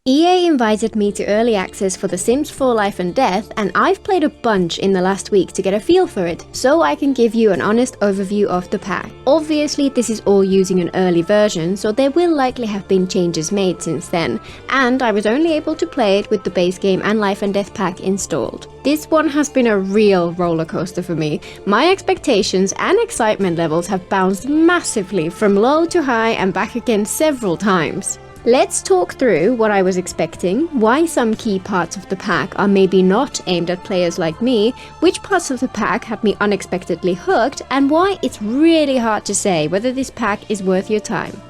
EA invited me to early access for The Sims 4 Life and Death, and I've played a bunch in the last week to get a feel for it, so I can give you an honest overview of the pack. Obviously this is all using an early version, so there will likely have been changes made since then, and I was only able to play it with the base game and Life and Death pack installed. This one has been a real roller coaster for me. My expectations and excitement levels have bounced massively from low to high and back again several times. Let's talk through what I was expecting, why some key parts of the pack are maybe not aimed at players like me, which parts of the pack had me unexpectedly hooked, and why it's really hard to say whether this pack is worth your time.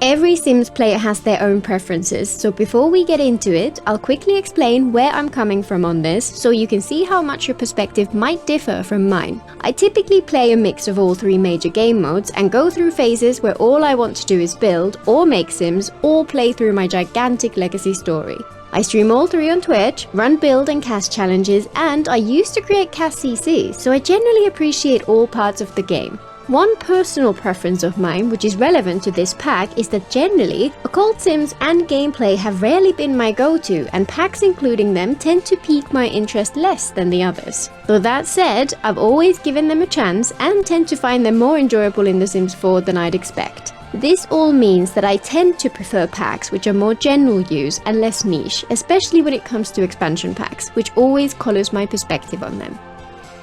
Every Sims player has their own preferences, so before we get into it, I'll quickly explain where I'm coming from on this, so you can see how much your perspective might differ from mine. I typically play a mix of all three major game modes and go through phases where all I want to do is build, or make Sims, or play through my gigantic legacy story. I stream all three on Twitch, run build and cast challenges, and I used to create cast CC, so I generally appreciate all parts of the game. One personal preference of mine, which is relevant to this pack, is that generally, occult sims and gameplay have rarely been my go-to, and packs including them tend to pique my interest less than the others. Though that said, I've always given them a chance and tend to find them more enjoyable in The Sims 4 than I'd expect. This all means that I tend to prefer packs which are more general use and less niche, especially when it comes to expansion packs, which always colours my perspective on them.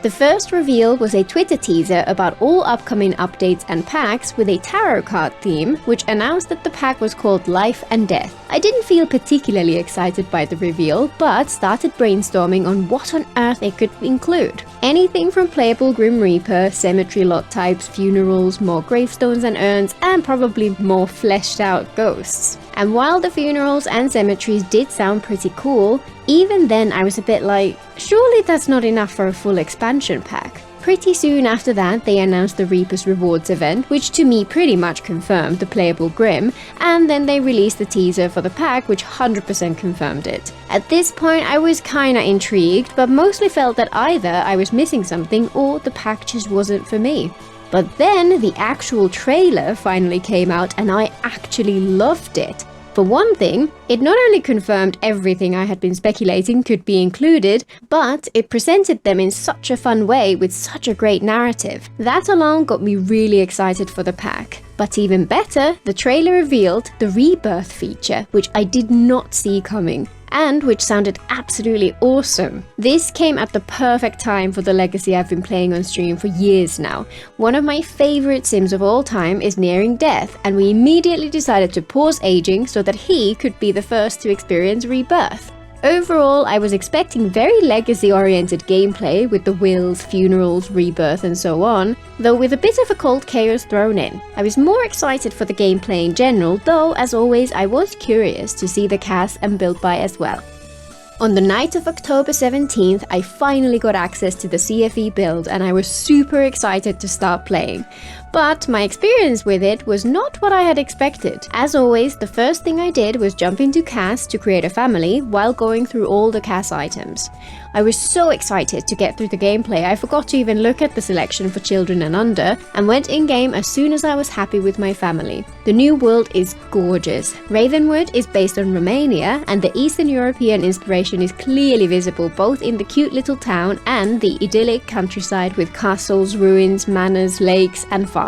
The first reveal was a Twitter teaser about all upcoming updates and packs with a tarot card theme, which announced that the pack was called Life and Death. I didn't feel particularly excited by the reveal, but started brainstorming on what on earth it could include. Anything from playable Grim Reaper, cemetery lot types, funerals, more gravestones and urns, and probably more fleshed out ghosts. And while the funerals and cemeteries did sound pretty cool, even then I was a bit like, surely that's not enough for a full expansion pack. Pretty soon after that, they announced the Reaper's Rewards event, which to me pretty much confirmed the playable Grim, and then they released the teaser for the pack, which 100% confirmed it. At this point, I was kinda intrigued, but mostly felt that either I was missing something or the pack just wasn't for me. But then the actual trailer finally came out and I actually loved it. For one thing, it not only confirmed everything I had been speculating could be included, but it presented them in such a fun way with such a great narrative. That alone got me really excited for the pack. But even better, the trailer revealed the rebirth feature, which I did not see coming, and which sounded absolutely awesome. This came at the perfect time for the legacy I've been playing on stream for years now. One of my favorite Sims of all time is nearing death, and we immediately decided to pause aging so that he could be the first to experience rebirth. Overall, I was expecting very legacy-oriented gameplay with the wills, funerals, rebirth and so on, though with a bit of occult chaos thrown in. I was more excited for the gameplay in general, though as always I was curious to see the cast and build by as well. On the night of October 17th, I finally got access to the CFE build and I was super excited to start playing. But my experience with it was not what I had expected. As always, the first thing I did was jump into CAS to create a family while going through all the CAS items. I was so excited to get through the gameplay I forgot to even look at the selection for children and under, and went in-game as soon as I was happy with my family. The new world is gorgeous. Ravenwood is based on Romania, and the Eastern European inspiration is clearly visible both in the cute little town and the idyllic countryside with castles, ruins, manors, lakes and farms.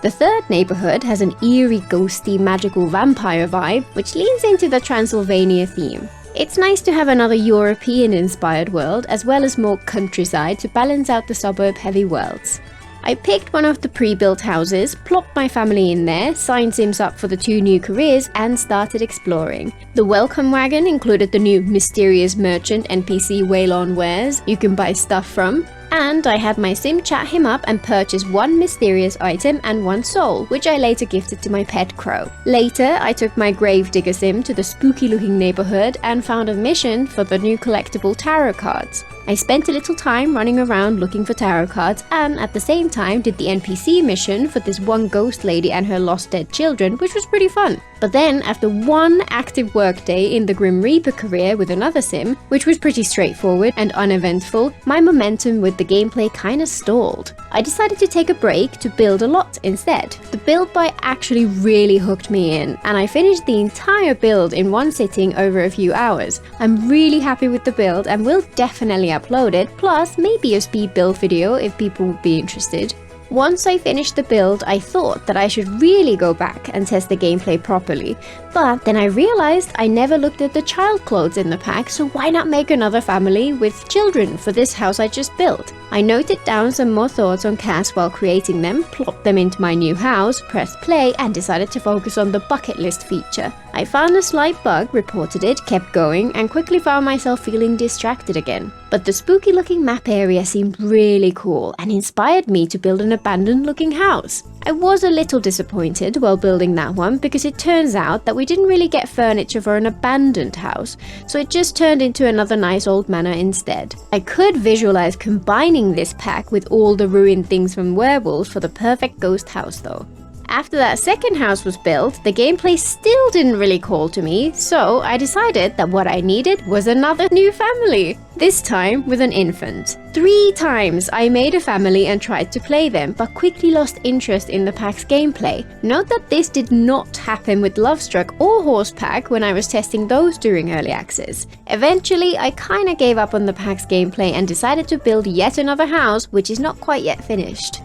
The third neighborhood has an eerie, ghosty, magical vampire vibe, which leans into the Transylvania theme. It's nice to have another European-inspired world, as well as more countryside to balance out the suburb-heavy worlds. I picked one of the pre-built houses, plopped my family in there, signed Sims up for the 2 new careers, and started exploring. The welcome wagon included the new mysterious merchant NPC Waylon Wares you can buy stuff from, and I had my Sim chat him up and purchase 1 mysterious item and 1 soul, which I later gifted to my pet crow. Later, I took my Gravedigger Sim to the spooky looking neighborhood and found a mission for the new collectible tarot cards. I spent a little time running around looking for tarot cards and at the same time did the NPC mission for this one ghost lady and her lost dead children, which was pretty fun. But then, after 1 active workday in the Grim Reaper career with another Sim, which was pretty straightforward and uneventful, my momentum with the gameplay kinda stalled. I decided to take a break to build a lot instead. The build buy actually really hooked me in, and I finished the entire build in one sitting over a few hours. I'm really happy with the build and will definitely upload it, plus maybe a speed build video if people would be interested. Once I finished the build, I thought that I should really go back and test the gameplay properly, but then I realized I never looked at the child clothes in the pack, so why not make another family with children for this house I just built? I noted down some more thoughts on cats while creating them, plopped them into my new house, pressed play, and decided to focus on the bucket list feature. I found a slight bug, reported it, kept going, and quickly found myself feeling distracted again. But the spooky looking map area seemed really cool and inspired me to build an abandoned looking house. I was a little disappointed while building that one because it turns out that we didn't really get furniture for an abandoned house, so it just turned into another nice old manor instead. I could visualize combining this pack with all the ruined things from werewolves for the perfect ghost house though. After that second house was built, the gameplay still didn't really call to me, so I decided that what I needed was another new family. This time with an infant. 3 times I made a family and tried to play them, but quickly lost interest in the pack's gameplay. Note that this did not happen with Lovestruck or Horse Pack when I was testing those during early access. Eventually, I kinda gave up on the pack's gameplay and decided to build yet another house, which is not quite yet finished.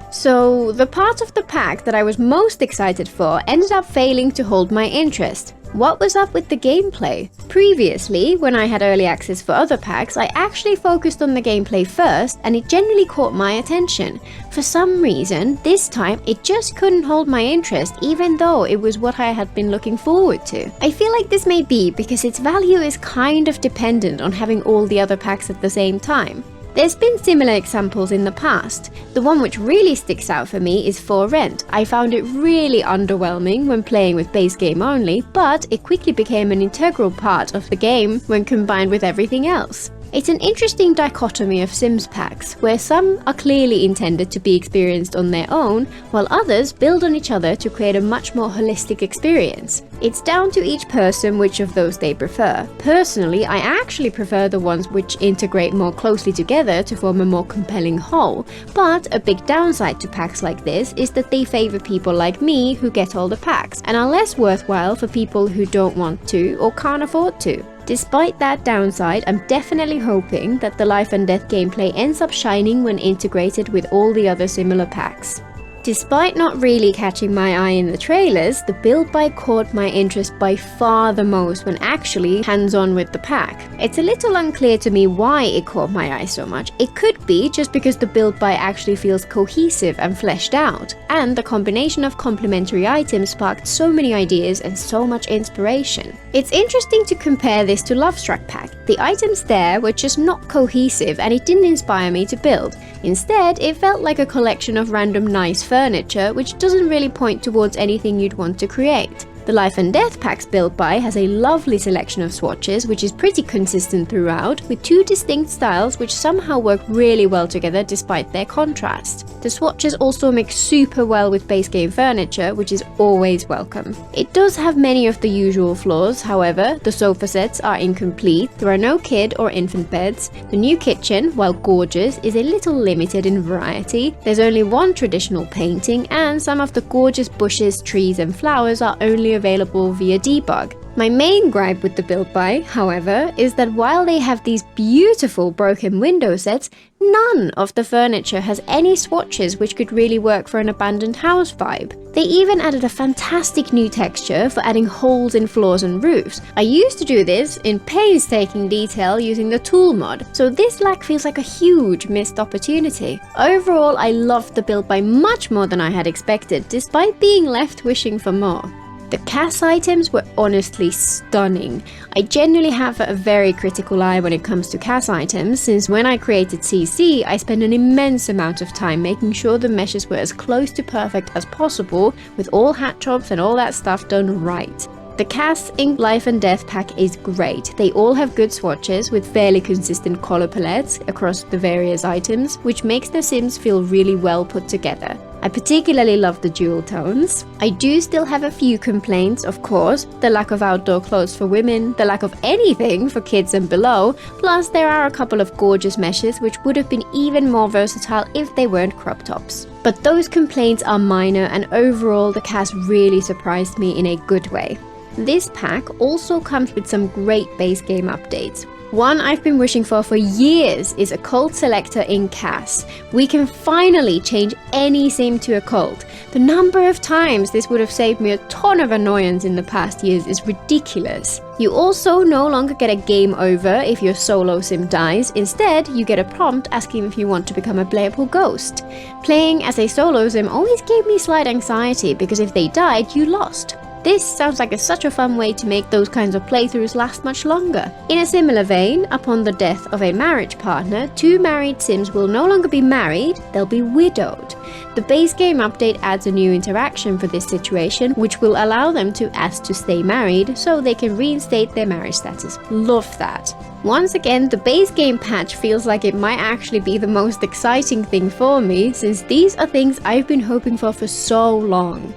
So, the part of the pack that I was most excited for ended up failing to hold my interest. What was up with the gameplay? Previously, when I had early access for other packs, I actually focused on the gameplay first and it generally caught my attention. For some reason, this time it just couldn't hold my interest even though it was what I had been looking forward to. I feel like this may be because its value is kind of dependent on having all the other packs at the same time. There's been similar examples in the past. The one which really sticks out for me is For Rent. I found it really underwhelming when playing with base game only, but it quickly became an integral part of the game when combined with everything else. It's an interesting dichotomy of Sims packs, where some are clearly intended to be experienced on their own, while others build on each other to create a much more holistic experience. It's down to each person which of those they prefer. Personally, I actually prefer the ones which integrate more closely together to form a more compelling whole, but a big downside to packs like this is that they favor people like me who get all the packs, and are less worthwhile for people who don't want to or can't afford to. Despite that downside, I'm definitely hoping that the life and death gameplay ends up shining when integrated with all the other similar packs. Despite not really catching my eye in the trailers, the build buy caught my interest by far the most when actually hands-on with the pack. It's a little unclear to me why it caught my eye so much. It could be just because the build buy actually feels cohesive and fleshed out, and the combination of complementary items sparked so many ideas and so much inspiration. It's interesting to compare this to Lovestruck pack. The items there were just not cohesive and it didn't inspire me to build. Instead, it felt like a collection of random nice furniture which doesn't really point towards anything you'd want to create. The Life and Death pack's build buy has a lovely selection of swatches which is pretty consistent throughout, with 2 distinct styles which somehow work really well together despite their contrast. The swatches also mix super well with base game furniture, which is always welcome. It does have many of the usual flaws, however. The sofa sets are incomplete, there are no kid or infant beds, the new kitchen, while gorgeous, is a little limited in variety, there's only one traditional painting, and some of the gorgeous bushes, trees and flowers are only available via debug. My main gripe with the build buy, however, is that while they have these beautiful broken window sets, none of the furniture has any swatches which could really work for an abandoned house vibe. They even added a fantastic new texture for adding holes in floors and roofs. I used to do this in painstaking detail using the tool mod, so this lack feels like a huge missed opportunity. Overall, I loved the build buy much more than I had expected, despite being left wishing for more. The CAS items were honestly stunning. I genuinely have a very critical eye when it comes to CAS items, since when I created CC, I spent an immense amount of time making sure the meshes were as close to perfect as possible, with all hat chops and all that stuff done right. The CAS Ink Life and Death pack is great. They all have good swatches with fairly consistent color palettes across the various items, which makes the Sims feel really well put together. I particularly love the jewel tones. I do still have a few complaints, of course, the lack of outdoor clothes for women, the lack of anything for kids and below, plus there are a couple of gorgeous meshes which would have been even more versatile if they weren't crop tops. But those complaints are minor, and overall the CAS really surprised me in a good way. This pack also comes with some great base game updates. One I've been wishing for years is a cult selector in CAS. We can finally change any sim to a cult. The number of times this would have saved me a ton of annoyance in the past years is ridiculous. You also no longer get a game over if your solo sim dies. Instead, you get a prompt asking if you want to become a playable ghost. Playing as a solo sim always gave me slight anxiety because if they died, you lost. This sounds like such a fun way to make those kinds of playthroughs last much longer. In a similar vein, upon the death of a marriage partner, two married Sims will no longer be married, they'll be widowed. The base game update adds a new interaction for this situation, which will allow them to ask to stay married so they can reinstate their marriage status. Love that. Once again, the base game patch feels like it might actually be the most exciting thing for me, since these are things I've been hoping for so long.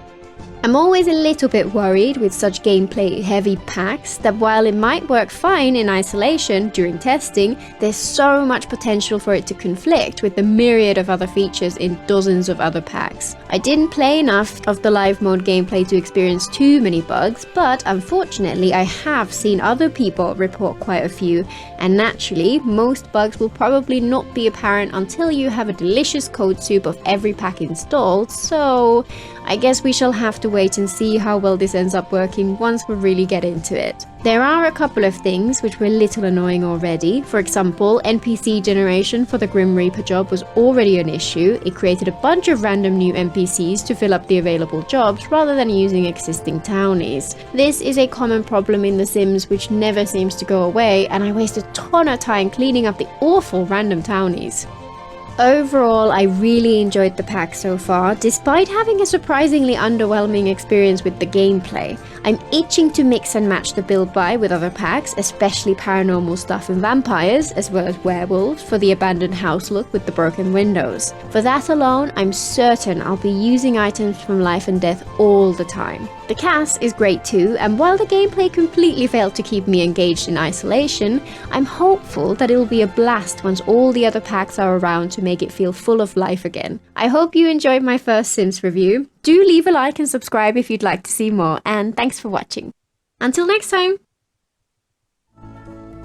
I'm always a little bit worried with such gameplay heavy packs that while it might work fine in isolation during testing, there's so much potential for it to conflict with the myriad of other features in dozens of other packs. I didn't play enough of the live mode gameplay to experience too many bugs, but unfortunately I have seen other people report quite a few, and naturally most bugs will probably not be apparent until you have a delicious code soup of every pack installed, so I guess we shall have to wait and see how well this ends up working once we really get into it. There are a couple of things which were a little annoying already. For example, NPC generation for the Grim Reaper job was already an issue. It created a bunch of random new NPCs to fill up the available jobs rather than using existing townies. This is a common problem in The Sims which never seems to go away, and I waste a ton of time cleaning up the awful random townies. Overall, I really enjoyed the pack so far, despite having a surprisingly underwhelming experience with the gameplay. I'm itching to mix and match the build buy with other packs, especially paranormal stuff and vampires, as well as werewolves for the abandoned house look with the broken windows. For that alone, I'm certain I'll be using items from Life and Death all the time. The CAS is great too, and while the gameplay completely failed to keep me engaged in isolation, I'm hopeful that it'll be a blast once all the other packs are around to make it feel full of life again. I hope you enjoyed my first Sims review. Do leave a like and subscribe if you'd like to see more, and thanks for watching. Until next time!